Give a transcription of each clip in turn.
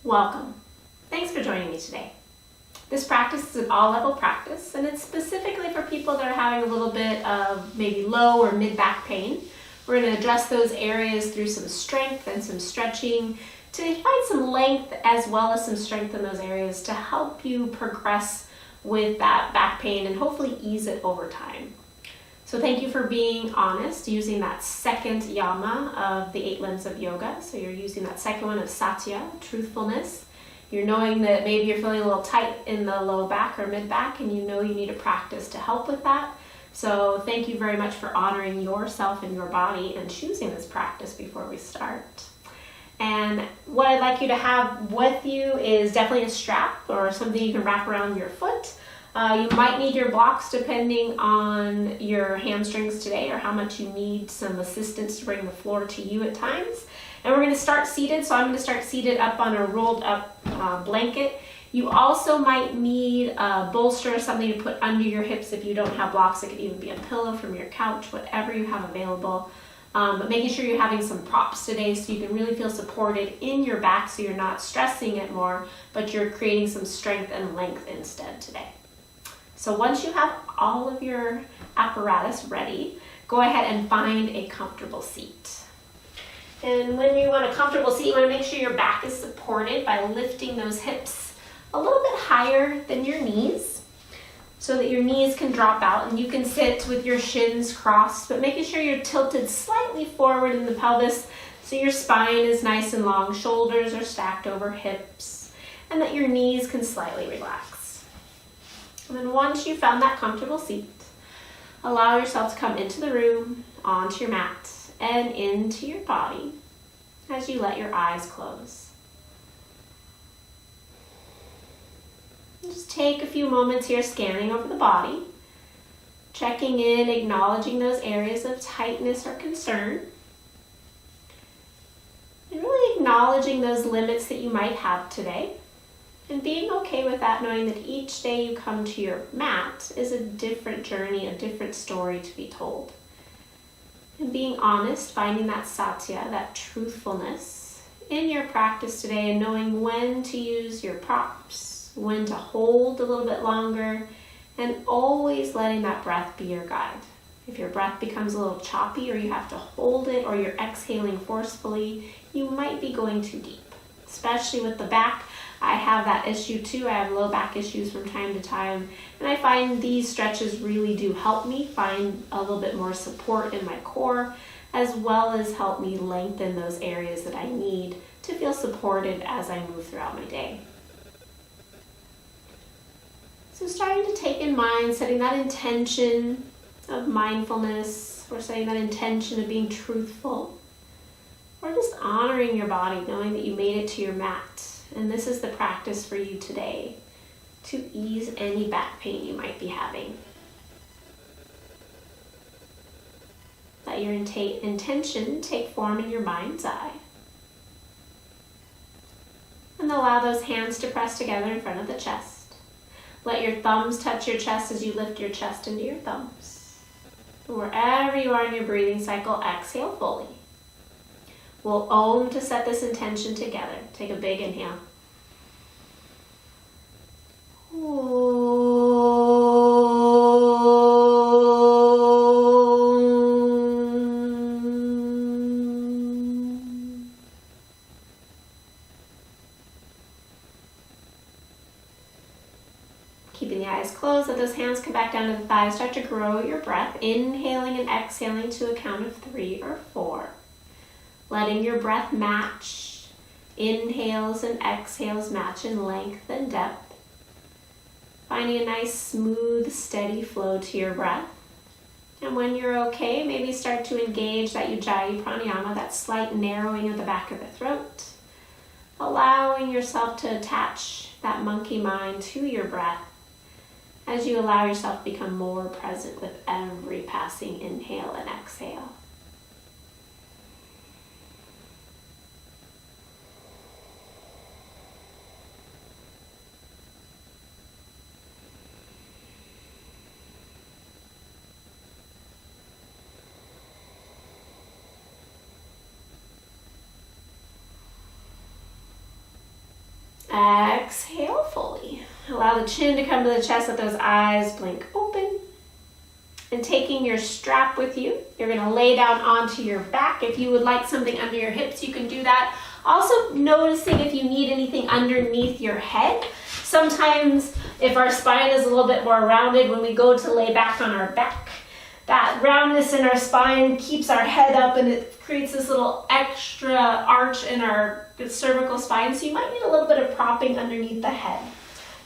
Welcome. Thanks for joining me today. This practice is an all-level practice, and it's specifically for people that are having a little bit of maybe low or mid-back pain. We're going to address those areas through some strength and some stretching to find some length as well as some strength in those areas to help you progress with that back pain and hopefully ease it over time. So thank you for being honest, using that second yama of the 8 limbs of yoga. So you're using that second one of satya, truthfulness. You're knowing that maybe you're feeling a little tight in the low back or mid back, and you know you need a practice to help with that. So thank you very much for honoring yourself and your body and choosing this practice before we start. And what I'd like you to have with you is definitely a strap or something you can wrap around your foot. You might need your blocks depending on your hamstrings today or how much you need some assistance to bring the floor to you at times. And we're going to start seated, so I'm going to start seated up on a rolled up blanket. You also might need a bolster or something to put under your hips if you don't have blocks. It could even be a pillow from your couch, whatever you have available. But making sure you're having some props today so you can really feel supported in your back so you're not stressing it more, but you're creating some strength and length instead today. So once you have all of your apparatus ready, go ahead and find a comfortable seat. And when you want a comfortable seat, you want to make sure your back is supported by lifting those hips a little bit higher than your knees so that your knees can drop out, and you can sit with your shins crossed, but making sure you're tilted slightly forward in the pelvis so your spine is nice and long, shoulders are stacked over hips, and that your knees can slightly relax. And then once you've found that comfortable seat, allow yourself to come into the room, onto your mat, and into your body as you let your eyes close. And just take a few moments here scanning over the body, checking in, acknowledging those areas of tightness or concern, and really acknowledging those limits that you might have today. And being okay with that, knowing that each day you come to your mat is a different journey, a different story to be told. And being honest, finding that satya, that truthfulness in your practice today, and knowing when to use your props, when to hold a little bit longer, and always letting that breath be your guide. If your breath becomes a little choppy or you have to hold it or you're exhaling forcefully, you might be going too deep, especially with the back. I have that issue too. I have low back issues from time to time, and I find these stretches really do help me find a little bit more support in my core, as well as help me lengthen those areas that I need to feel supported as I move throughout my day. So starting to take in mind, setting that intention of mindfulness, or setting that intention of being truthful, or just honoring your body, knowing that you made it to your mat. And this is the practice for you today to ease any back pain you might be having. Let your intention take form in your mind's eye. And allow those hands to press together in front of the chest. Let your thumbs touch your chest as you lift your chest into your thumbs. And wherever you are in your breathing cycle, exhale fully. We'll Om to set this intention together. Take a big inhale. Keeping the eyes closed, let those hands come back down to the thighs. Start to grow your breath, inhaling and exhaling to a count of 3 or 4. Letting your breath match. Inhales and exhales match in length and depth. Finding a nice, smooth, steady flow to your breath. And when you're okay, maybe start to engage that Ujjayi Pranayama, that slight narrowing of the back of the throat. Allowing yourself to attach that monkey mind to your breath as you allow yourself to become more present with every passing inhale and exhale. Exhale fully. Allow the chin to come to the chest, let those eyes blink open. And taking your strap with you, you're gonna lay down onto your back. If you would like something under your hips, you can do that. Also noticing if you need anything underneath your head. Sometimes if our spine is a little bit more rounded, when we go to lay back on our back, that roundness in our spine keeps our head up and it creates this little extra arch in our cervical spine. So you might need a little bit of propping underneath the head.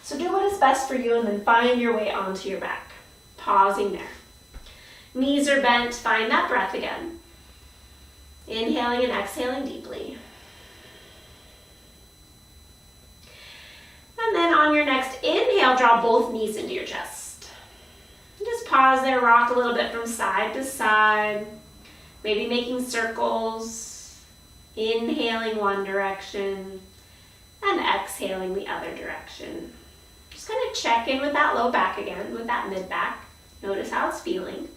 So do what is best for you and then find your way onto your back. Pausing there. Knees are bent, find that breath again. Inhaling and exhaling deeply. And then on your next inhale, draw both knees into your chest. Just pause there, rock a little bit from side to side, maybe making circles, inhaling one direction and exhaling the other direction. Just kind of check in with that low back again, with that mid back. Notice how it's feeling.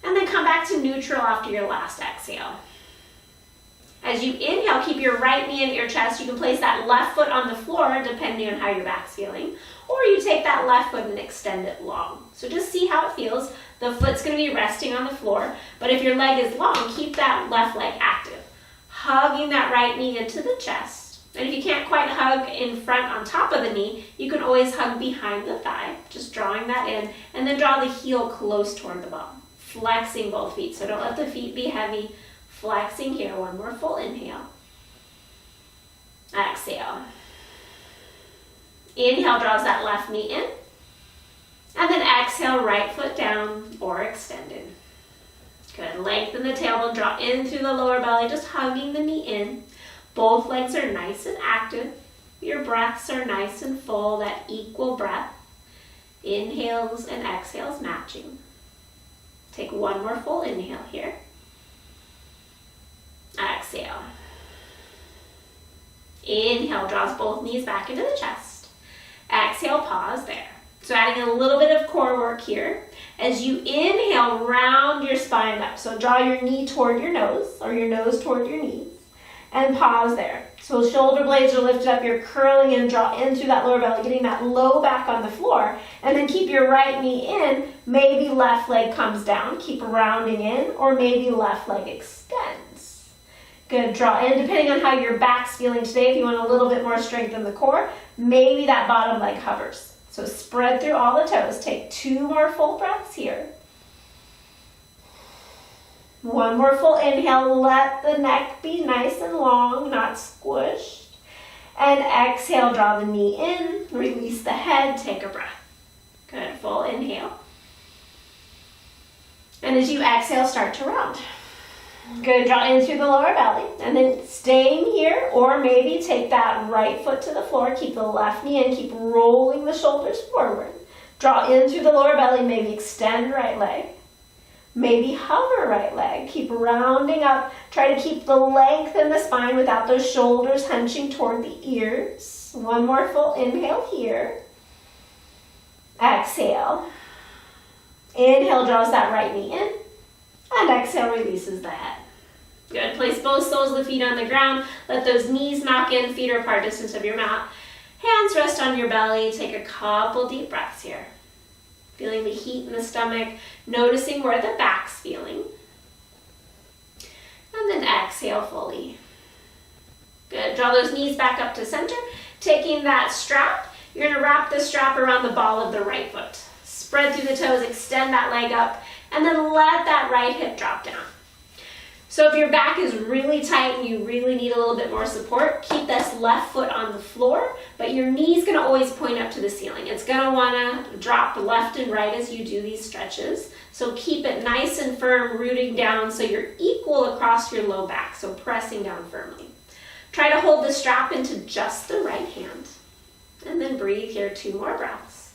And then come back to neutral after your last exhale. As you inhale, keep your right knee in your chest. You can place that left foot on the floor depending on how your back's feeling. Or you take that left foot and extend it long. So just see how it feels. The foot's going to be resting on the floor. But if your leg is long, keep that left leg active. Hugging that right knee into the chest. And if you can't quite hug in front on top of the knee, you can always hug behind the thigh. Just drawing that in. And then draw the heel close toward the bum. Flexing both feet. So don't let the feet be heavy. Flexing here. One more full inhale. Exhale. Inhale draws that left knee in. And then exhale, right foot down or extended. Good. Lengthen the tailbone. Draw in through the lower belly. Just hugging the knee in. Both legs are nice and active. Your breaths are nice and full. That equal breath. Inhales and exhales matching. Take one more full inhale here. Exhale. Inhale draws both knees back into the chest. Exhale, pause there. So adding a little bit of core work here. As you inhale, round your spine up. So draw your knee toward your nose or your nose toward your knees. And pause there. So shoulder blades are lifted up, you're curling in, draw in through that lower belly, getting that low back on the floor. And then keep your right knee in, maybe left leg comes down, keep rounding in, or maybe left leg extends. Good, draw in, depending on how your back's feeling today. If you want a little bit more strength in the core, maybe that bottom leg hovers. So spread through all the toes. Take 2 more full breaths here. One more full inhale, let the neck be nice and long, not squished. And exhale, draw the knee in, release the head, take a breath. Good, full inhale. And as you exhale, start to round. Good, draw in through the lower belly. And then staying here, or maybe take that right foot to the floor, keep the left knee in, keep rolling the shoulders forward. Draw in through the lower belly, maybe extend right leg. Maybe hover right leg. Keep rounding up. Try to keep the length in the spine without those shoulders hunching toward the ears. One more full inhale here. Exhale. Inhale draws that right knee in. And exhale releases the head. Good. Place both soles of the feet on the ground. Let those knees knock in. Feet are apart distance of your mat. Hands rest on your belly. Take a couple deep breaths here. Feeling the heat in the stomach, noticing where the back's feeling. And then exhale fully. Good, draw those knees back up to center. Taking that strap, you're gonna wrap the strap around the ball of the right foot. Spread through the toes, extend that leg up, and then let that right hip drop down. So if your back is really tight and you really need a little bit more support, keep this left foot on the floor, but your knee's gonna always point up to the ceiling. It's gonna wanna drop left and right as you do these stretches. So keep it nice and firm, rooting down so you're equal across your low back, so pressing down firmly. Try to hold the strap into just the right hand. And then breathe here, 2 more breaths.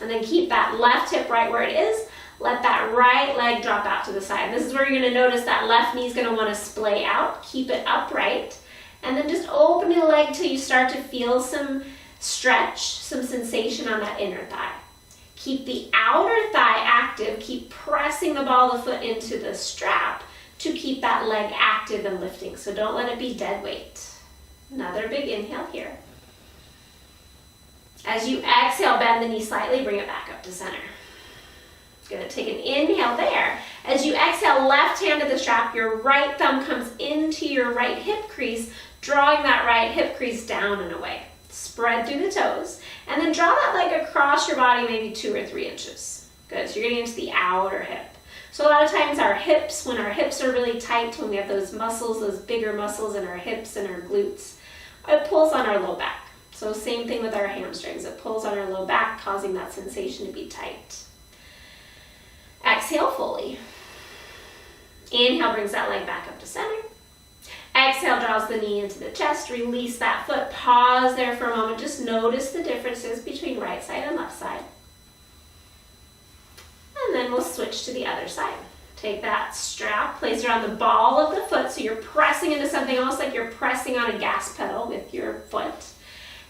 And then keep that left hip right where it is. Let that right leg drop out to the side. This is where you're going to notice that left knee is going to want to splay out. Keep it upright. And then just open your leg till you start to feel some stretch, some sensation on that inner thigh. Keep the outer thigh active. Keep pressing the ball of the foot into the strap to keep that leg active and lifting. So don't let it be dead weight. Another big inhale here. As you exhale, bend the knee slightly, bring it back up to center. Good, take an inhale there. As you exhale, left hand to the strap, your right thumb comes into your right hip crease, drawing that right hip crease down and away. Spread through the toes, and then draw that leg across your body maybe 2 or 3 inches. Good, so you're getting into the outer hip. So a lot of times our hips, when our hips are really tight, when we have those muscles, those bigger muscles in our hips and our glutes, it pulls on our low back. So same thing with our hamstrings. It pulls on our low back, causing that sensation to be tight. Exhale fully. Inhale brings that leg back up to center. Exhale draws the knee into the chest. Release that foot. Pause there for a moment. Just notice the differences between right side and left side. And then we'll switch to the other side. Take that strap, place it on the ball of the foot so you're pressing into something almost like you're pressing on a gas pedal with your foot.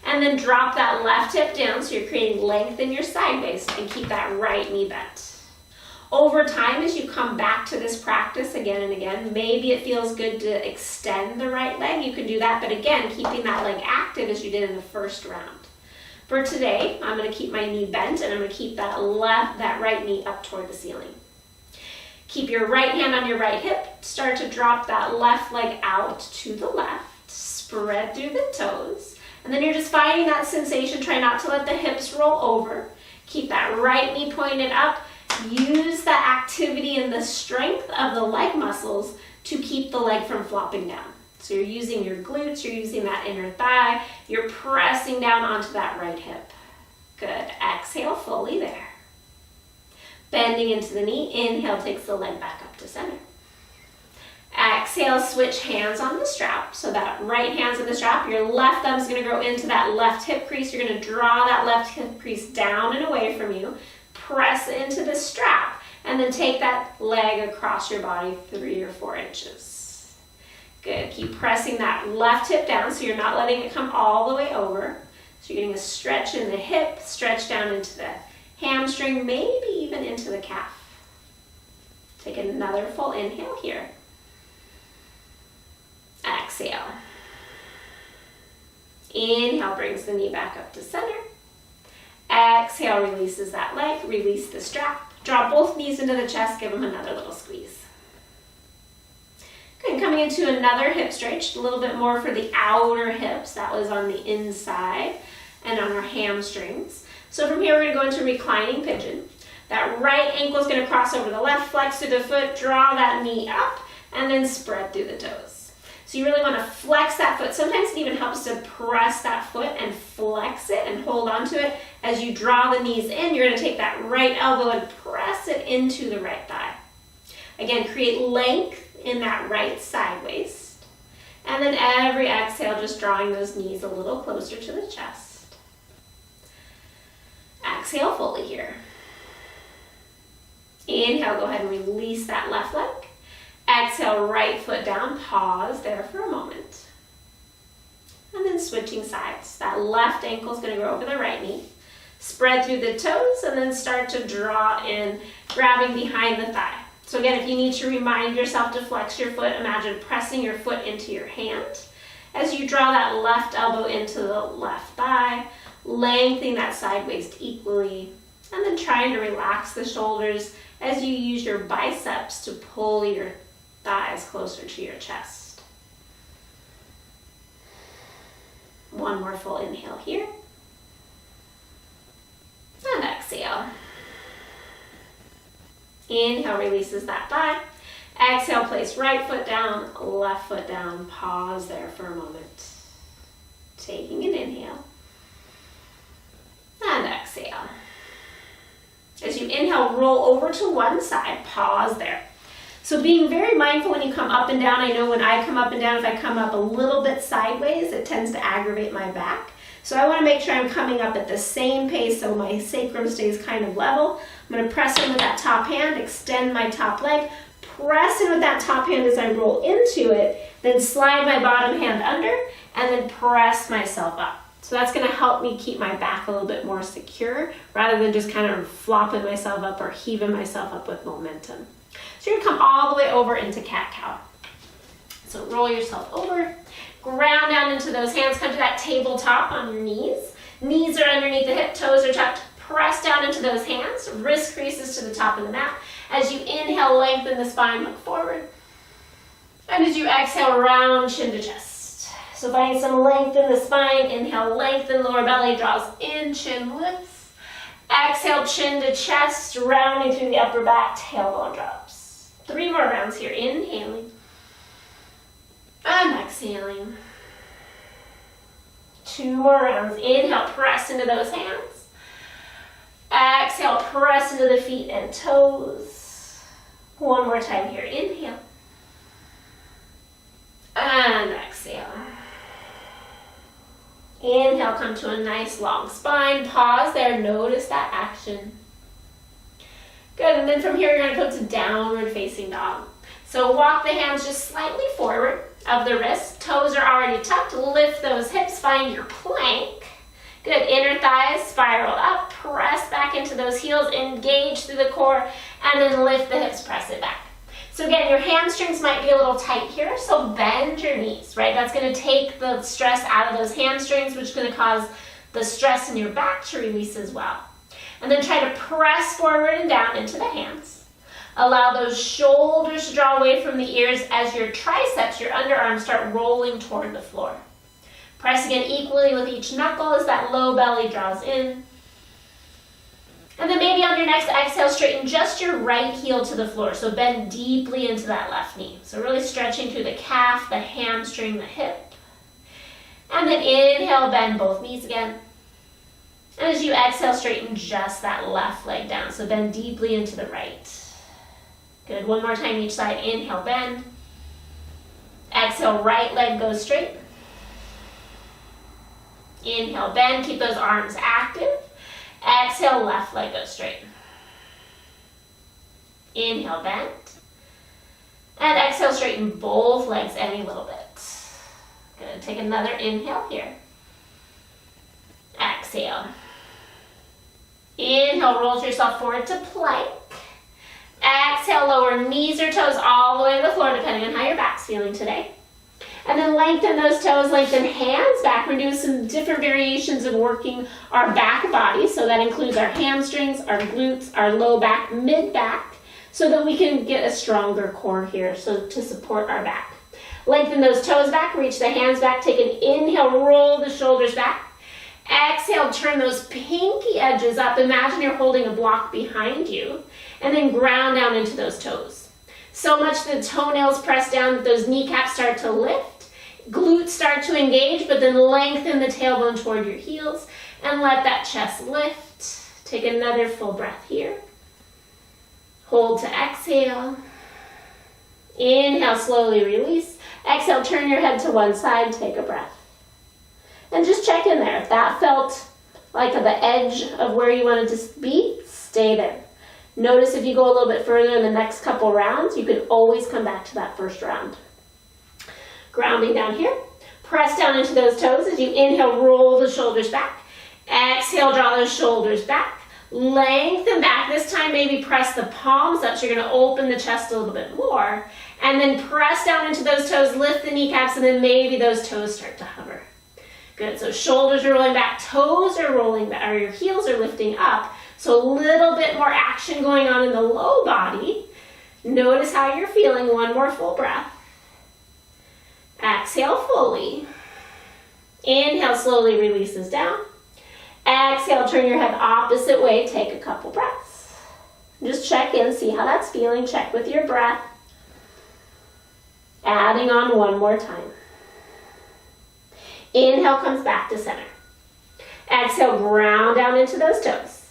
And then drop that left hip down so you're creating length in your side waist and keep that right knee bent. Over time, as you come back to this practice again and again, maybe it feels good to extend the right leg. You can do that, but again, keeping that leg active as you did in the first round. For today, I'm going to keep my knee bent and I'm going to keep that right knee up toward the ceiling. Keep your right hand on your right hip. Start to drop that left leg out to the left. Spread through the toes. And then you're just finding that sensation. Try not to let the hips roll over. Keep that right knee pointed up. Use the activity and the strength of the leg muscles to keep the leg from flopping down. So you're using your glutes, you're using that inner thigh, you're pressing down onto that right hip. Good. Exhale fully there. Bending into the knee. Inhale takes the leg back up to center. Exhale, switch hands on the strap. So that right hand's in the strap. Your left thumb's going to go into that left hip crease. You're going to draw that left hip crease down and away from you. Press into the strap. And then take that leg across your body 3 or 4 inches. Good. Keep pressing that left hip down so you're not letting it come all the way over. So you're getting a stretch in the hip, stretch down into the hamstring, maybe even into the calf. Take another full inhale here. Exhale. Inhale brings the knee back up to center. Exhale releases that leg, release the strap. Draw both knees into the chest, give them another little squeeze. Good, coming into another hip stretch, a little bit more for the outer hips. That was on the inside and on our hamstrings. So from here, we're going to go into reclining pigeon. That right ankle is going to cross over the left, flex through the foot, draw that knee up, and then spread through the toes. So you really want to flex that foot. Sometimes it even helps to press that foot and flex it and hold onto it. As you draw the knees in, you're going to take that right elbow and press it into the right thigh. Again, create length in that right side waist. And then every exhale, just drawing those knees a little closer to the chest. Exhale fully here. Inhale, go ahead and release that left leg. Exhale, right foot down, pause there for a moment. And then switching sides. That left ankle is going to go over the right knee. Spread through the toes and then start to draw in, grabbing behind the thigh. So again, if you need to remind yourself to flex your foot, imagine pressing your foot into your hand. As you draw that left elbow into the left thigh, lengthening that side waist equally, and then trying to relax the shoulders as you use your biceps to pull your thighs closer to your chest. One more full inhale here. And exhale. Inhale releases that thigh. Exhale, place right foot down, left foot down. Pause there for a moment. Taking an inhale. And exhale. As you inhale, roll over to one side. Pause there. So being very mindful when you come up and down. I know when I come up and down, if I come up a little bit sideways, it tends to aggravate my back. So I want to make sure I'm coming up at the same pace so my sacrum stays kind of level. I'm going to press in with that top hand, extend my top leg, press in with that top hand as I roll into it, then slide my bottom hand under, and then press myself up. So that's going to help me keep my back a little bit more secure rather than just kind of flopping myself up or heaving myself up with momentum. So you're gonna come all the way over into cat-cow. So roll yourself over, ground down into those hands, come to that tabletop on your knees. Knees are underneath the hip, toes are tucked. Press down into those hands, wrist creases to the top of the mat. As you inhale, lengthen the spine, look forward. And as you exhale, round chin to chest. So find some length in the spine. Inhale, lengthen, lower belly draws in, chin lifts. Exhale, chin to chest, rounding through the upper back, tailbone drops. 3 more rounds here, inhaling. And exhaling. 2 more rounds. Inhale, press into those hands. Exhale, press into the feet and toes. 1 more time here. Inhale. And exhale. Inhale, come to a nice long spine. Pause there. Notice that action. Good. And then from here, you're going to go to downward facing dog. So walk the hands just slightly forward of the wrists. Toes are already tucked. Lift those hips. Find your plank. Good. Inner thighs spiral up. Press back into those heels. Engage through the core. And then lift the hips. Press it back. So again, your hamstrings might be a little tight here. So bend your knees, right? That's going to take the stress out of those hamstrings, which is going to cause the stress in your back to release as well. And then try to press forward and down into the hands. Allow those shoulders to draw away from the ears as your triceps, your underarms, start rolling toward the floor. Press again equally with each knuckle as that low belly draws in. And then maybe on your next exhale, straighten just your right heel to the floor. So bend deeply into that left knee. So really stretching through the calf, the hamstring, the hip. And then inhale, bend both knees again. And as you exhale, straighten just that left leg down. So bend deeply into the right. Good. 1 more time each side. Inhale, bend. Exhale, right leg goes straight. Inhale, bend. Keep those arms active. Exhale, left leg goes straight. Inhale, bend. And exhale, straighten both legs any little bit. Good. Take another inhale here. Exhale. Inhale, roll yourself forward to plank. Exhale, lower knees or toes all the way to the floor, depending on how your back's feeling today. And then lengthen those toes, lengthen hands back. We're doing some different variations of working our back body. So that includes our hamstrings, our glutes, our low back, mid back, so that we can get a stronger core here, so to support our back. Lengthen those toes back, reach the hands back, take an inhale, roll the shoulders back. Exhale, turn those pinky edges up. Imagine you're holding a block behind you, and then ground down into those toes. So much the toenails press down that those kneecaps start to lift. Glutes start to engage, but then lengthen the tailbone toward your heels and let that chest lift. Take another full breath here. Hold to exhale. Inhale, slowly release. Exhale, turn your head to one side, take a breath. And just check in there. If that felt like the edge of where you wanted to be, stay there. Notice if you go a little bit further in the next couple rounds, you can always come back to that first round. Grounding down here. Press down into those toes. As you inhale, roll the shoulders back. Exhale, draw those shoulders back. Lengthen back. This time, maybe press the palms up. So you're going to open the chest a little bit more. And then press down into those toes, lift the kneecaps, and then maybe those toes start to hover. Good. So shoulders are rolling back, toes are rolling back, or your heels are lifting up. So a little bit more action going on in the low body. Notice how you're feeling. 1 more full breath. Exhale fully. Inhale, slowly releases down. Exhale, turn your head opposite way. Take a couple breaths. Just check in, see how that's feeling. Check with your breath. Adding on 1 more time. Inhale comes back to center. Exhale, ground down into those toes.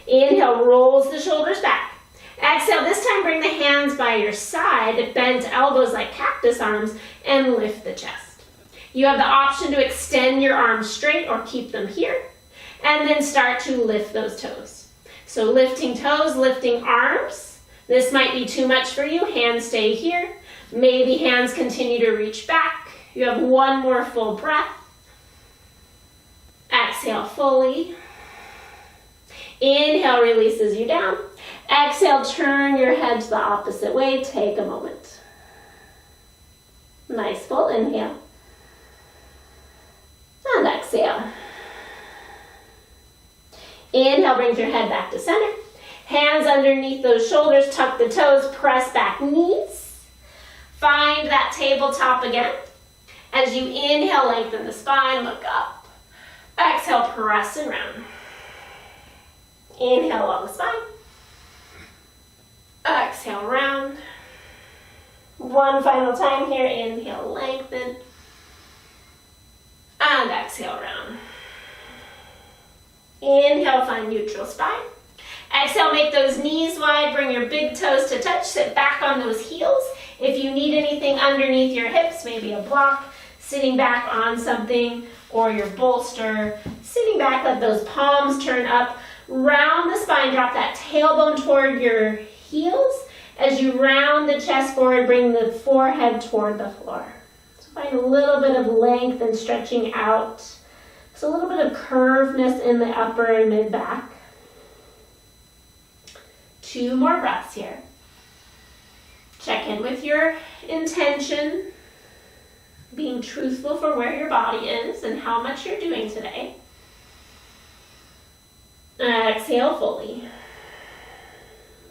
Inhale, rolls the shoulders back. Exhale, this time bring the hands by your side, bent elbows like cactus arms, and lift the chest. You have the option to extend your arms straight or keep them here, and then start to lift those toes. So lifting toes, lifting arms. This might be too much for you. Hands stay here. Maybe hands continue to reach back. You have 1 more full breath. Exhale fully. Inhale releases you down. Exhale, turn your head to the opposite way. Take a moment. Nice full inhale. And exhale. Inhale, brings your head back to center. Hands underneath those shoulders, tuck the toes, press back knees. Find that tabletop again. As you inhale, lengthen the spine, look up. Exhale, press and round. Inhale, long spine. Exhale, round. One final time here. Inhale, lengthen. And exhale, round. Inhale, find neutral spine. Exhale, make those knees wide. Bring your big toes to touch. Sit back on those heels. If you need anything underneath your hips, maybe a block, sitting back on something, or your bolster, sitting back, let those palms turn up. Round the spine, drop that tailbone toward your heels. As you round the chest forward, bring the forehead toward the floor. So find a little bit of length and stretching out. So a little bit of curvedness in the upper and mid back. 2 more breaths here. Check in with your intention, being truthful for where your body is and how much you're doing today. Exhale fully.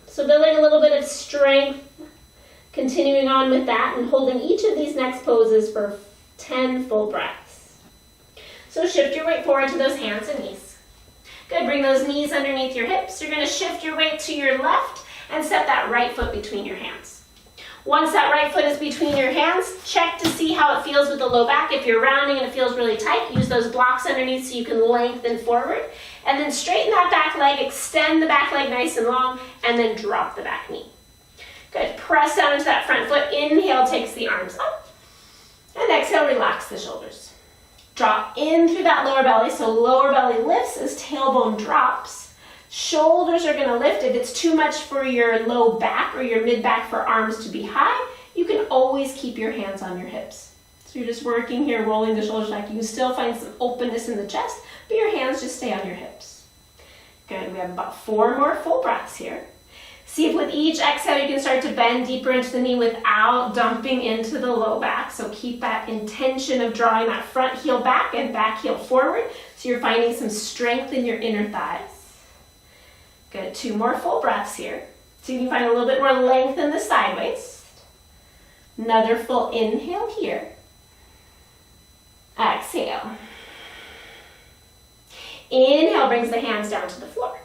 So building a little bit of strength, continuing on with that and holding each of these next poses for 10 full breaths. So shift your weight forward to those hands and knees. Good, bring those knees underneath your hips. You're gonna shift your weight to your left and set that right foot between your hands. Once that right foot is between your hands, check to see how it feels with the low back. If you're rounding and it feels really tight, use those blocks underneath so you can lengthen forward. And then straighten that back leg, extend the back leg nice and long, and then drop the back knee. Good, press down into that front foot. Inhale takes the arms up. And exhale, relax the shoulders. Drop in through that lower belly, so lower belly lifts as tailbone drops. Shoulders are gonna lift. If it's too much for your low back or your mid back for arms to be high, you can always keep your hands on your hips. So you're just working here, rolling the shoulders back. You can still find some openness in the chest, but your hands just stay on your hips. Good, we have about 4 more full breaths here. See if with each exhale you can start to bend deeper into the knee without dumping into the low back. So keep that intention of drawing that front heel back and back heel forward. So you're finding some strength in your inner thighs. Good, 2 more full breaths here. So you can find a little bit more length in the side waist. Another full inhale here. Exhale. Inhale brings the hands down to the floor.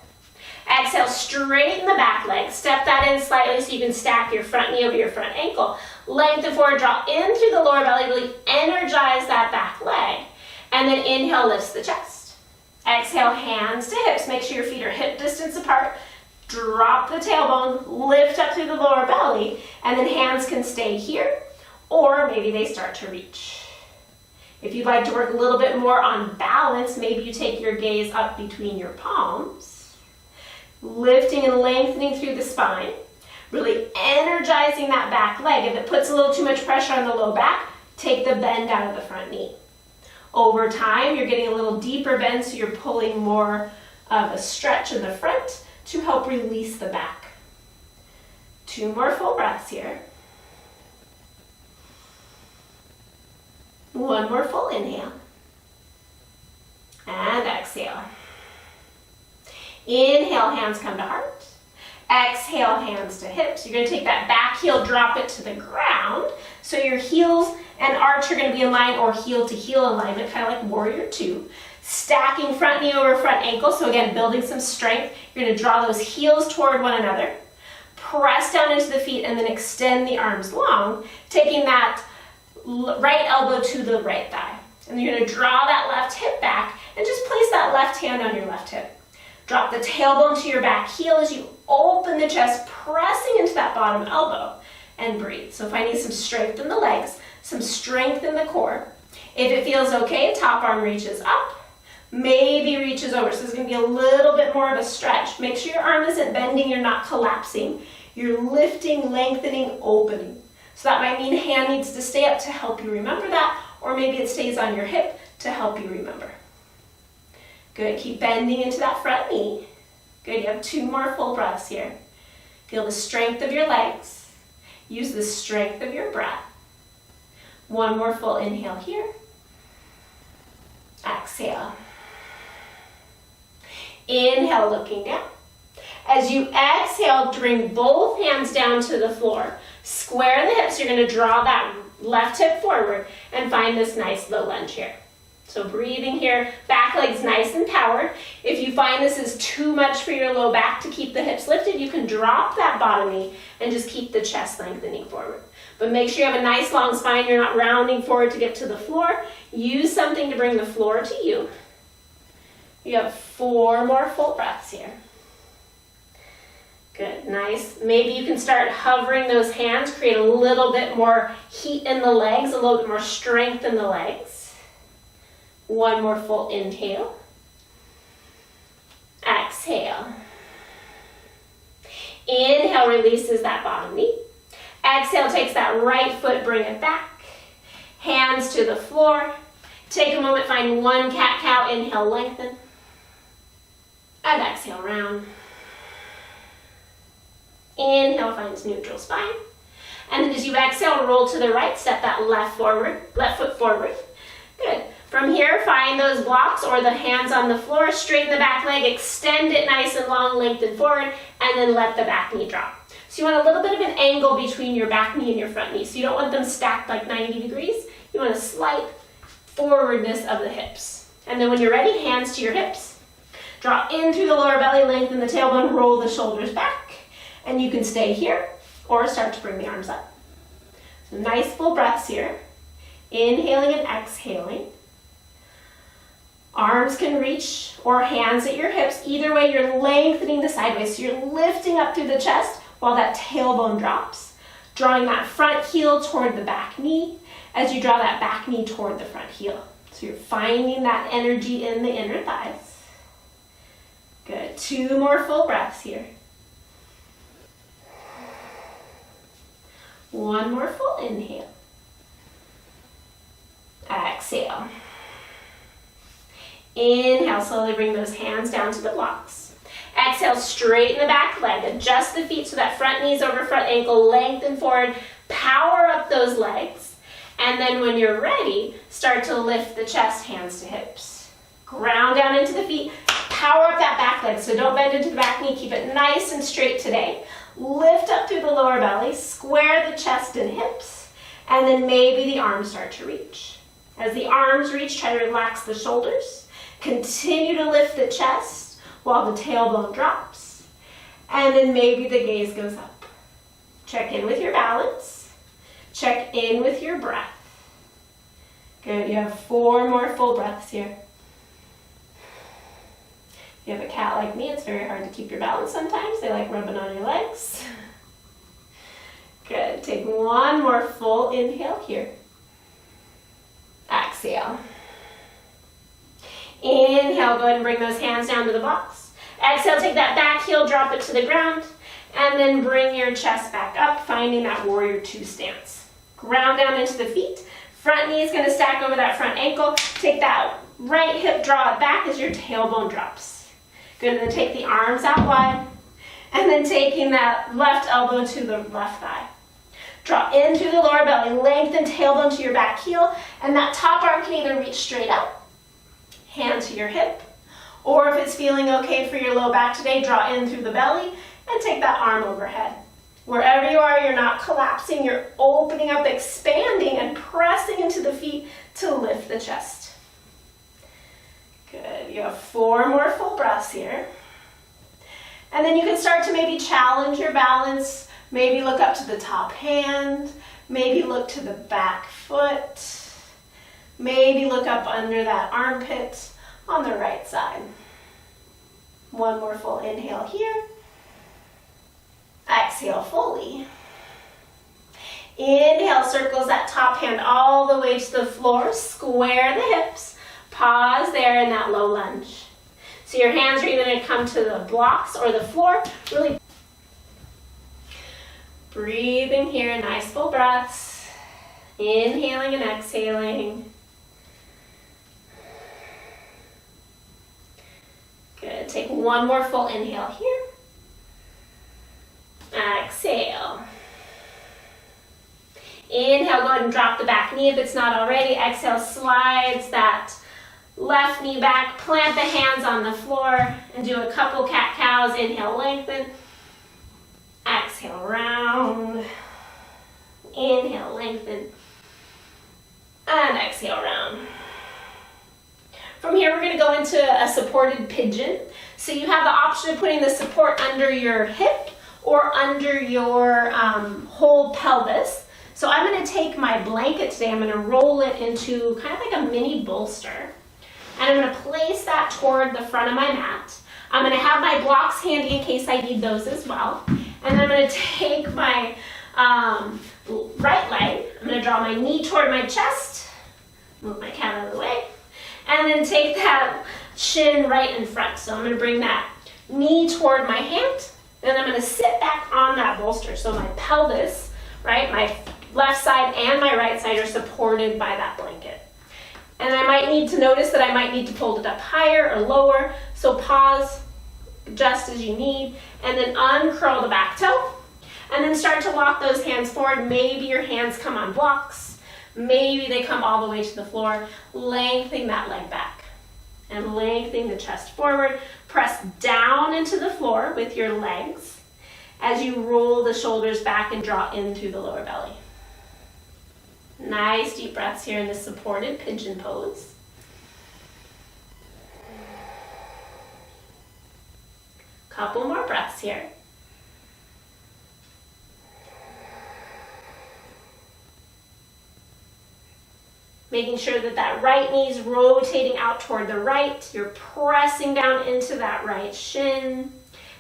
Exhale, straighten the back leg. Step that in slightly so you can stack your front knee over your front ankle. Lengthen forward, draw in through the lower belly, really energize that back leg. And then inhale, lifts the chest. Exhale, hands to hips. Make sure your feet are hip distance apart. Drop the tailbone, lift up through the lower belly, and then hands can stay here, or maybe they start to reach. If you'd like to work a little bit more on balance, maybe you take your gaze up between your palms, lifting and lengthening through the spine, really energizing that back leg. If it puts a little too much pressure on the low back, take the bend out of the front knee. Over time, you're getting a little deeper bend, so you're pulling more of a stretch in the front to help release the back. 2 more full breaths here. 1 more full inhale. And exhale. Inhale, hands come to heart. Exhale, hands to hips. You're going to take that back heel, drop it to the ground. So your heels and arch are going to be in line, or heel to heel alignment, kind of like warrior 2. Stacking front knee over front ankle. So again, building some strength. You're going to draw those heels toward one another. Press down into the feet and then extend the arms long, taking that right elbow to the right thigh. And you're going to draw that left hip back and just place that left hand on your left hip. Drop the tailbone to your back heel as you open the chest, pressing into that bottom elbow, and breathe. So finding some strength in the legs, some strength in the core. If it feels okay, top arm reaches up, maybe reaches over. So it's going to be a little bit more of a stretch. Make sure your arm isn't bending, you're not collapsing. You're lifting, lengthening, opening. So that might mean hand needs to stay up to help you remember that, or maybe it stays on your hip to help you remember. Good, keep bending into that front knee. Good, you have 2 more full breaths here. Feel the strength of your legs. Use the strength of your breath. 1 more full inhale here. Exhale. Inhale, looking down. As you exhale, bring both hands down to the floor. Square the hips. You're going to draw that left hip forward and find this nice low lunge here. So breathing here, back legs nice and powered. If you find this is too much for your low back to keep the hips lifted, you can drop that bottom knee and just keep the chest lengthening forward. But make sure you have a nice long spine. You're not rounding forward to get to the floor. Use something to bring the floor to you. You have 4 more full breaths here. Good, nice. Maybe you can start hovering those hands, create a little bit more heat in the legs, a little bit more strength in the legs. 1 more full inhale. Exhale. Inhale, releases that bottom knee. Exhale, takes that right foot, bring it back. Hands to the floor. Take a moment, find 1 cat-cow. Inhale, lengthen. And exhale, round. Inhale, finds neutral spine. And then as you exhale, roll to the right, step that left foot forward. Good. From here, find those blocks or the hands on the floor, straighten the back leg, extend it nice and long, lengthen forward, and then let the back knee drop. So you want a little bit of an angle between your back knee and your front knee. So you don't want them stacked like 90 degrees. You want a slight forwardness of the hips. And then when you're ready, hands to your hips. Draw in through the lower belly, lengthen the tailbone, roll the shoulders back. And you can stay here or start to bring the arms up. So nice full breaths here. Inhaling and exhaling. Arms can reach or hands at your hips. Either way, you're lengthening the sideways. So you're lifting up through the chest while that tailbone drops. Drawing that front heel toward the back knee as you draw that back knee toward the front heel. So you're finding that energy in the inner thighs. Good. 2 more full breaths here. 1 more full inhale. Exhale. Inhale, slowly bring those hands down to the blocks. Exhale, straighten the back leg. Adjust the feet so that front knee's over front ankle. Lengthen forward. Power up those legs. And then when you're ready, start to lift the chest, hands to hips. Ground down into the feet. Power up that back leg. So don't bend into the back knee. Keep it nice and straight today. Lift up through the lower belly. Square the chest and hips. And then maybe the arms start to reach. As the arms reach, try to relax the shoulders. Continue to lift the chest while the tailbone drops. And then maybe the gaze goes up. Check in with your balance. Check in with your breath. Good, you have 4 more full breaths here. If you have a cat like me, it's very hard to keep your balance sometimes. They like rubbing on your legs. Good, take 1 more full inhale here. Exhale. Inhale, go ahead and bring those hands down to the box. Exhale, take that back heel, drop it to the ground, and then bring your chest back up, finding that warrior 2 stance. Ground down into the feet. Front knee is going to stack over that front ankle. Take that right hip, draw it back as your tailbone drops. Good, and then take the arms out wide, and then taking that left elbow to the left thigh. Draw in through the lower belly, lengthen tailbone to your back heel, and that top arm can either reach straight up, hand to your hip, or if it's feeling okay for your low back today, draw in through the belly and take that arm overhead. Wherever you are, you're not collapsing, you're opening up, expanding, and pressing into the feet to lift the chest. Good, you have 4 more full breaths here. And then you can start to maybe challenge your balance. Maybe look up to the top hand. Maybe look to the back foot. Maybe look up under that armpit on the right side. 1 more full inhale here. Exhale fully. Inhale, circles that top hand all the way to the floor. Square the hips. Pause there in that low lunge. So your hands are either going to come to the blocks or the floor. Really breathing here, nice full breaths. Inhaling and exhaling. Good. Good, take one more full inhale here. Exhale. Inhale, go ahead and drop the back knee if it's not already. Exhale, slides that left knee back, plant the hands on the floor, and do a couple cat-cows. Inhale, lengthen. Exhale, round. Inhale, lengthen. And exhale, round. From here, we're going to go into a supported pigeon. So you have the option of putting the support under your hip or under your whole pelvis. So I'm going to take my blanket today, I'm going to roll it into kind of like a mini bolster. And I'm going to place that toward the front of my mat. I'm going to have my blocks handy in case I need those as well. And then I'm going to take my right leg, I'm going to draw my knee toward my chest, move my cat out of the way, and then take that shin right in front. So I'm going to bring that knee toward my hand, and I'm going to sit back on that bolster. So my pelvis, right, my left side and my right side are supported by that blanket. And I might need to notice that I might need to fold it up higher or lower. So pause just as you need, and then uncurl the back toe. And then start to walk those hands forward. Maybe your hands come on blocks. Maybe they come all the way to the floor. Lengthening that leg back. And lengthening the chest forward. Press down into the floor with your legs as you roll the shoulders back and draw in through the lower belly. Nice deep breaths here in this supported pigeon pose. Couple more breaths here. Making sure that that right knee is rotating out toward the right. You're pressing down into that right shin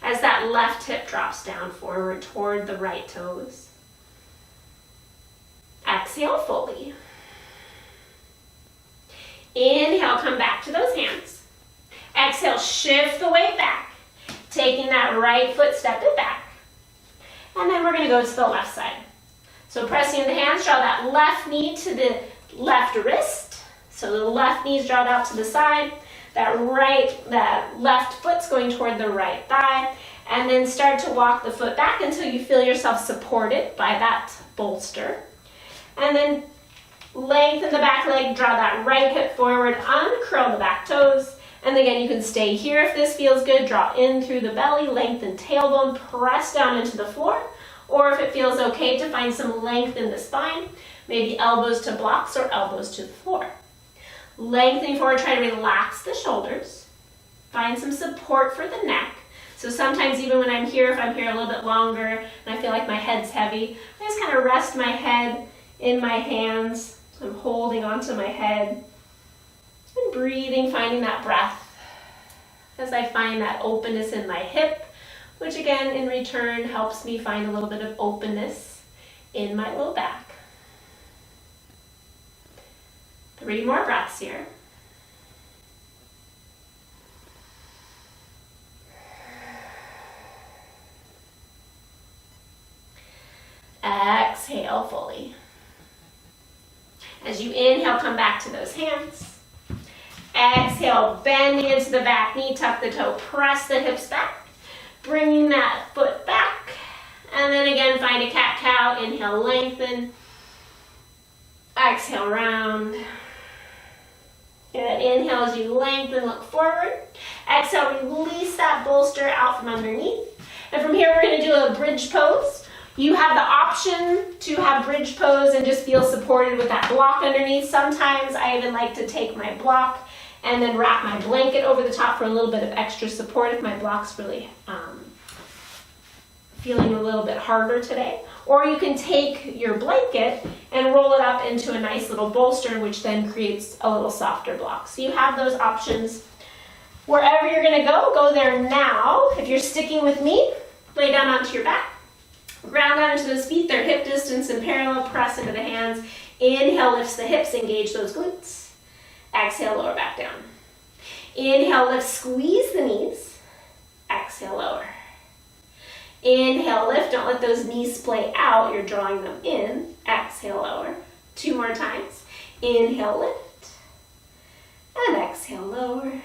as that left hip drops down forward toward the right toes. Exhale fully. Inhale, come back to those hands. Exhale, shift the weight back. Taking that right foot, step it back. And then we're going to go to the left side. So pressing the hands, draw that left knee to the left wrist. So the left knee is drawn out to the side. That left foot's going toward the right thigh. And then start to walk the foot back until you feel yourself supported by that bolster. And then lengthen the back leg, draw that right hip forward, uncurl the back toes. And again, you can stay here if this feels good. Draw in through the belly, lengthen tailbone, press down into the floor. Or if it feels okay to find some length in the spine, maybe elbows to blocks or elbows to the floor. Lengthening forward, try to relax the shoulders. Find some support for the neck. So sometimes even when I'm here, if I'm here a little bit longer and I feel like my head's heavy, I just kind of rest my head in my hands. So I'm holding onto my head and breathing, finding that breath as I find that openness in my hip, which again in return helps me find a little bit of openness in my low back. 3 more breaths here. Exhale fully. As you inhale, come back to those hands. Exhale, bending into the back knee, tuck the toe, press the hips back, bringing that foot back, and then again find a cat-cow. Inhale, lengthen. Exhale, round. Good. Inhale as you lengthen, look forward. Exhale, release that bolster out from underneath. And from here, we're going to do a bridge pose. You have the option to have bridge pose and just feel supported with that block underneath. Sometimes I even like to take my block and then wrap my blanket over the top for a little bit of extra support if my block's really feeling a little bit harder today. Or you can take your blanket and roll it up into a nice little bolster, which then creates a little softer block. So you have those options. Wherever you're going to go there now. If you're sticking with me, lay down onto your back. Ground down into those feet, they're hip distance and parallel, press into the hands. Inhale, lifts the hips, engage those glutes. Exhale, lower back down. Inhale, lift, squeeze the knees. Exhale, lower. Inhale, lift, don't let those knees splay out, you're drawing them in. Exhale, lower. 2 more times. Inhale, lift. And exhale, lower.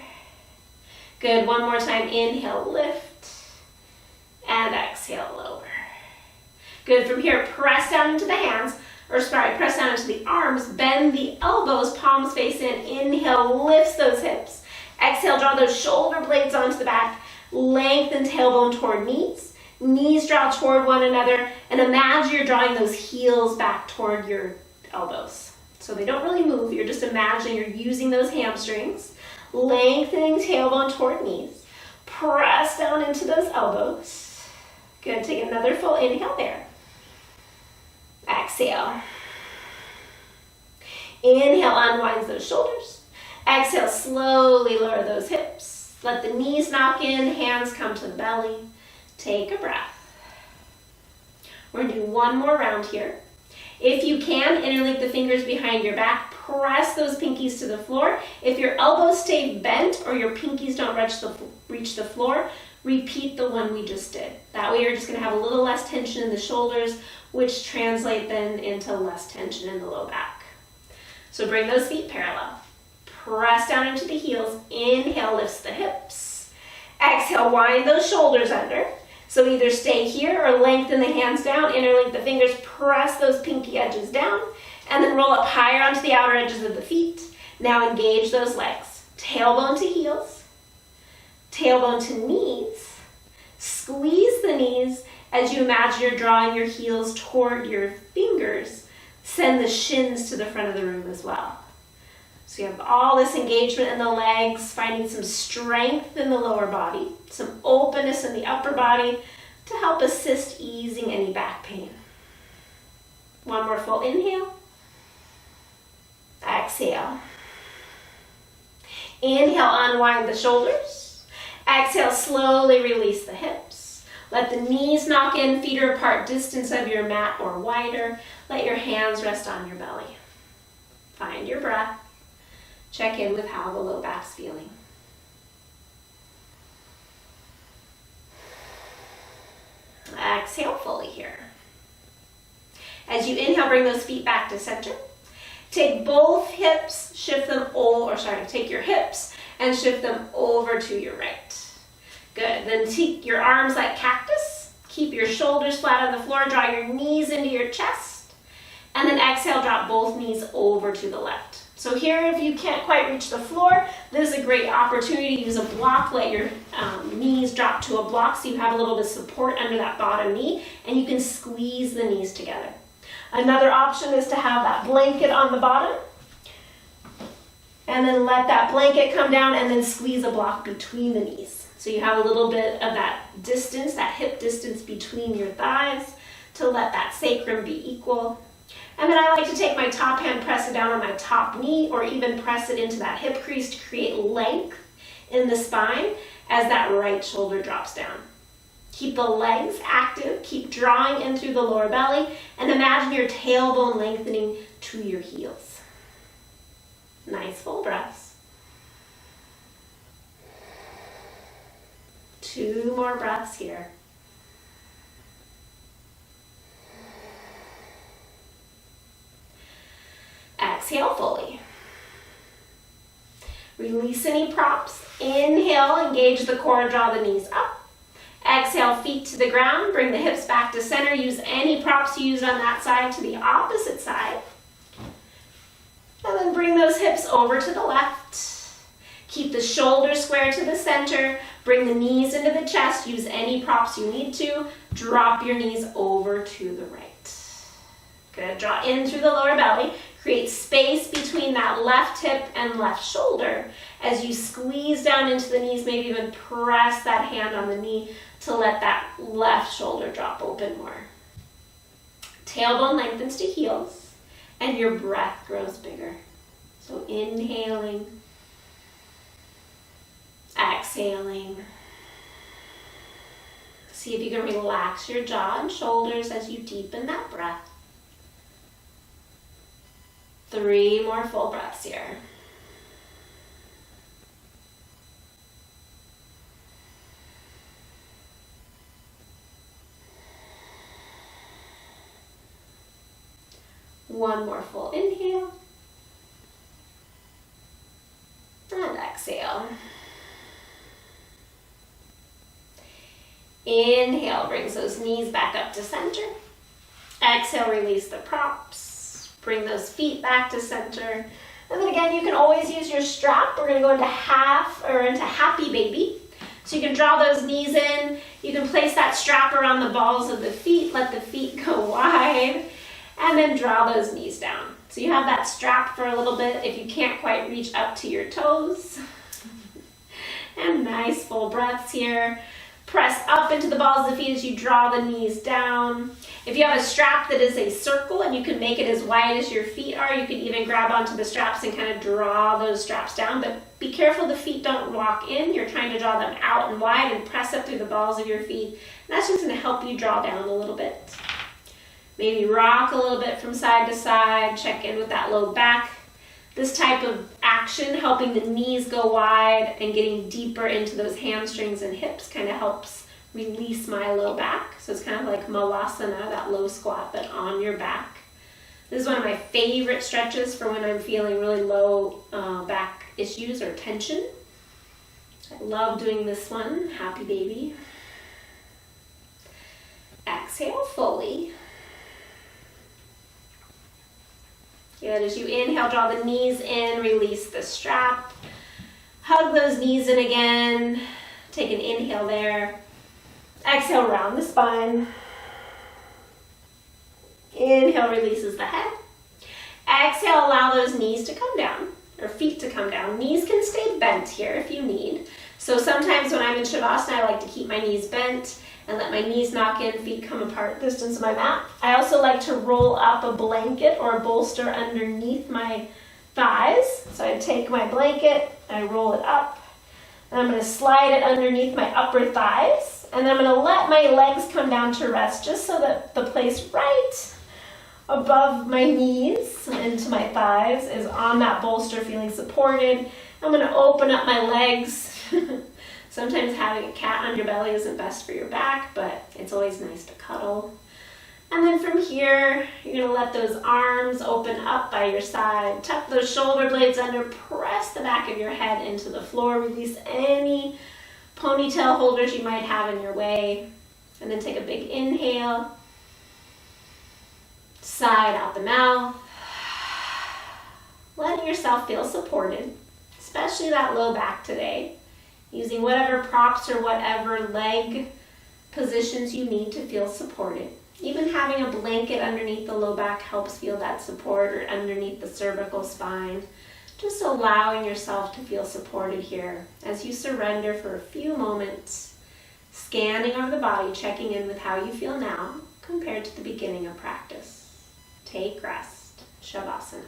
Good, one more time. Inhale, lift, and exhale, lower. Good, from here, press down into the hands, press down into the arms, bend the elbows, palms face in. Inhale, lifts those hips. Exhale, draw those shoulder blades onto the back. Lengthen tailbone toward knees. Knees draw toward one another, and imagine you're drawing those heels back toward your elbows. So they don't really move, you're just imagining you're using those hamstrings. Lengthening tailbone toward knees. Press down into those elbows. Good, take another full inhale there. Exhale. Inhale, unwinds those shoulders. Exhale, slowly lower those hips. Let the knees knock in, hands come to the belly. Take a breath. We're going to do one more round here. If you can, interlink the fingers behind your back. Press those pinkies to the floor. If your elbows stay bent or your pinkies don't reach the floor, repeat the one we just did. That way you're just going to have a little less tension in the shoulders, which translate then into less tension in the low back. So bring those feet parallel. Press down into the heels. Inhale, lifts the hips. Exhale, wind those shoulders under. So either stay here or lengthen the hands down, interlink the fingers, press those pinky edges down, and then roll up higher onto the outer edges of the feet. Now engage those legs. Tailbone to heels, tailbone to knees. Squeeze the knees as you imagine you're drawing your heels toward your fingers. Send the shins to the front of the room as well. So you have all this engagement in the legs, finding some strength in the lower body, some openness in the upper body to help assist easing any back pain. One more full inhale. Exhale. Inhale, unwind the shoulders. Exhale, slowly release the hips. Let the knees knock in, feet are apart, distance of your mat or wider. Let your hands rest on your belly. Find your breath. Check in with how the low back's feeling. Exhale fully here. As you inhale, bring those feet back to center. Take both hips, take your hips and shift them over to your right. Good, then take your arms like cactus. Keep your shoulders flat on the floor, draw your knees into your chest. And then exhale, drop both knees over to the left. So here, if you can't quite reach the floor, this is a great opportunity to use a block. Let your knees drop to a block so you have a little bit of support under that bottom knee, and you can squeeze the knees together. Another option is to have that blanket on the bottom, and then let that blanket come down and then squeeze a block between the knees. So you have a little bit of that distance, that hip distance between your thighs to let that sacrum be equal. And then I like to take my top hand, press it down on my top knee, or even press it into that hip crease to create length in the spine as that right shoulder drops down. Keep the legs active, keep drawing in through the lower belly, and imagine your tailbone lengthening to your heels. Nice full breaths. 2 more breaths here. Exhale fully. Release any props. Inhale, engage the core, draw the knees up. Exhale, feet to the ground, bring the hips back to center. Use any props you used on that side to the opposite side. And then bring those hips over to the left. Keep the shoulders square to the center. Bring the knees into the chest. Use any props you need to. Drop your knees over to the right. Good. Draw in through the lower belly. Create space between that left hip and left shoulder. As you squeeze down into the knees, maybe even press that hand on the knee to let that left shoulder drop open more. Tailbone lengthens to heels, and your breath grows bigger. So inhaling, exhaling. See if you can relax your jaw and shoulders as you deepen that breath. 3 more full breaths here. One more full inhale. And exhale. Inhale, brings those knees back up to center. Exhale, release the props. Bring those feet back to center. And then again, you can always use your strap. We're gonna go into happy baby. So you can draw those knees in. You can place that strap around the balls of the feet, let the feet go wide, and then draw those knees down. So you have that strap for a little bit if you can't quite reach up to your toes. And nice full breaths here. Press up into the balls of the feet as you draw the knees down. If you have a strap that is a circle and you can make it as wide as your feet are, you can even grab onto the straps and kind of draw those straps down. But be careful the feet don't walk in. You're trying to draw them out and wide and press up through the balls of your feet. And that's just going to help you draw down a little bit. Maybe rock a little bit from side to side. Check in with that low back. This type of action, helping the knees go wide and getting deeper into those hamstrings and hips, kind of helps release my low back. So it's kind of like Malasana, that low squat, but on your back. This is one of my favorite stretches for when I'm feeling really low back issues or tension. I love doing this one, happy baby. Exhale fully. Good, as you inhale, draw the knees in, release the strap. Hug those knees in again. Take an inhale there. Exhale, round the spine. Inhale, releases the head. Exhale, allow those knees to come down, or feet to come down. Knees can stay bent here if you need. So sometimes when I'm in Shavasana, I like to keep my knees bent and let my knees knock in, feet come apart distance of my mat. I also like to roll up a blanket or a bolster underneath my thighs. So I take my blanket, I roll it up, and I'm gonna slide it underneath my upper thighs, and then I'm gonna let my legs come down to rest just so that the place right above my knees into my thighs is on that bolster, feeling supported. I'm gonna open up my legs. Sometimes having a cat on your belly isn't best for your back, but it's always nice to cuddle. And then from here, you're gonna let those arms open up by your side. Tuck those shoulder blades under, press the back of your head into the floor. Release any ponytail holders you might have in your way. And then take a big inhale. Side out the mouth. Letting yourself feel supported, especially that low back today. Using whatever props or whatever leg positions you need to feel supported. Even having a blanket underneath the low back helps feel that support, or underneath the cervical spine. Just allowing yourself to feel supported here as you surrender for a few moments, scanning over the body, checking in with how you feel now compared to the beginning of practice. Take rest. Shavasana.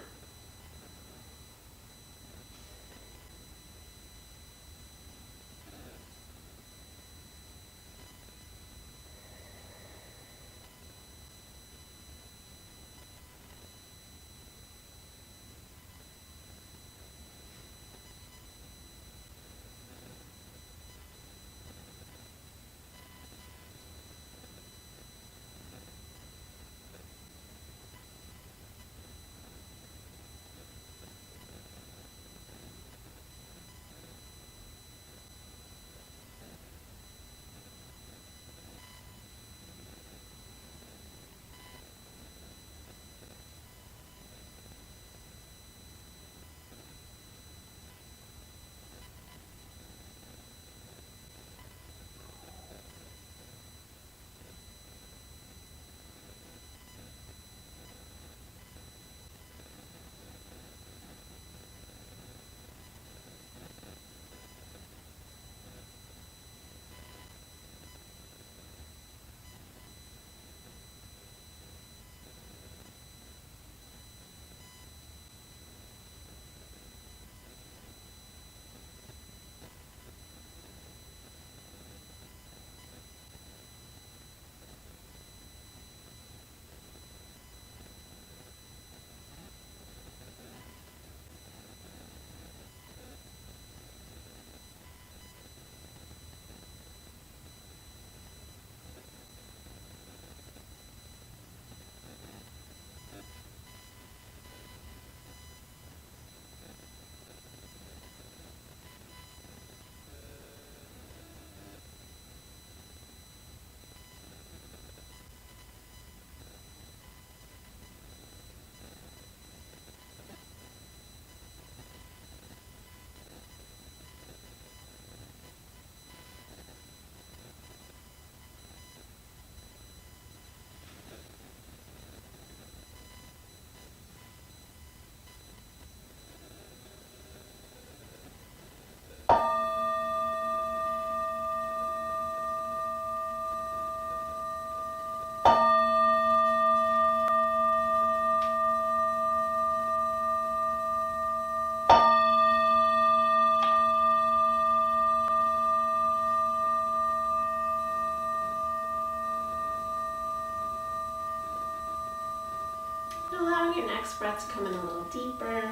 Allowing your next breath to come in a little deeper.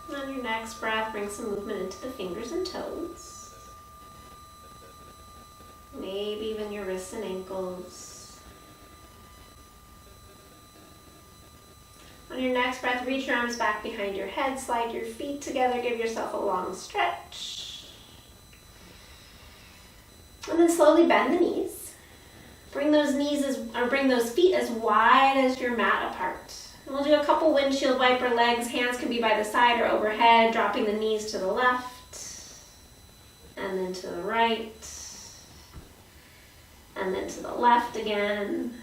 And on your next breath, bring some movement into the fingers and toes. Maybe even your wrists and ankles. On your next breath, reach your arms back behind your head, slide your feet together, give yourself a long stretch. And then slowly bend the knees. Bring those feet as wide as your mat apart. And we'll do a couple windshield wiper legs. Hands can be by the side or overhead, dropping the knees to the left, and then to the right, and then to the left again,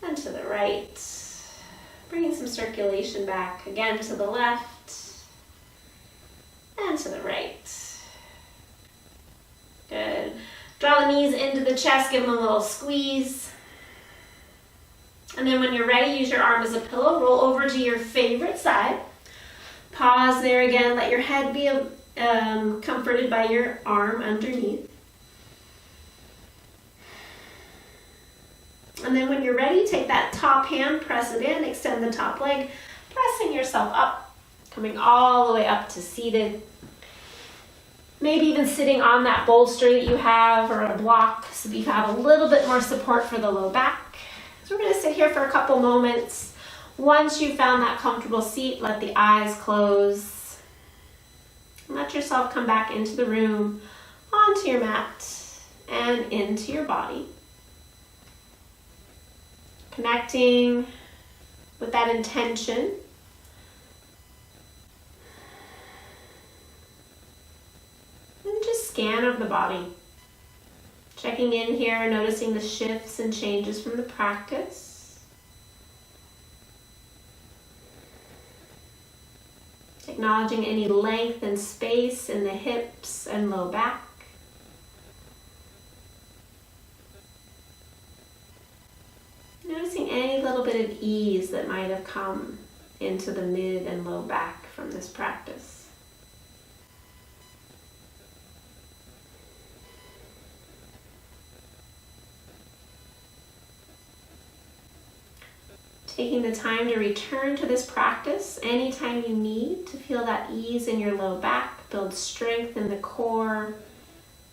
and to the right. Bringing some circulation back again to the left, and to the right. Good. Draw the knees into the chest, give them a little squeeze. And then when you're ready, use your arm as a pillow. Roll over to your favorite side. Pause there again. Let your head be comforted by your arm underneath. And then when you're ready, take that top hand, press it in, extend the top leg, pressing yourself up, coming all the way up to seated. Maybe even sitting on that bolster that you have or a block so that you have a little bit more support for the low back. So we're going to sit here for a couple moments. Once you've found that comfortable seat, let the eyes close. Let yourself come back into the room, onto your mat, and into your body. Connecting with that intention. Scan of the body. Checking in here, noticing the shifts and changes from the practice. Acknowledging any length and space in the hips and low back. Noticing any little bit of ease that might have come into the mid and low back from this practice. Taking the time to return to this practice anytime you need to feel that ease in your low back, build strength in the core,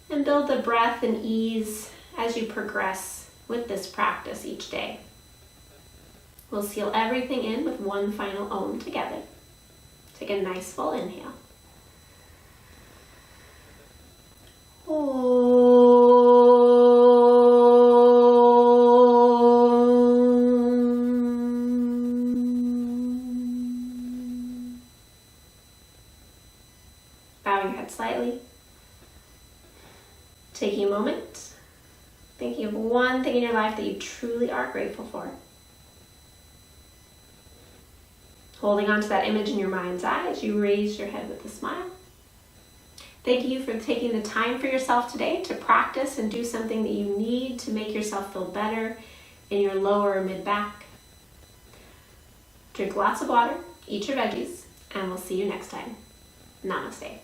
and build the breath and ease as you progress with this practice each day. We'll seal everything in with one final Om together. Take a nice full inhale. Bowing your head slightly. Taking a moment, thinking of one thing in your life that you truly are grateful for. Holding on to that image in your mind's eye as you raise your head with a smile. Thank you for taking the time for yourself today to practice and do something that you need to make yourself feel better in your lower or mid back. Drink lots of water, eat your veggies, and we'll see you next time. Namaste.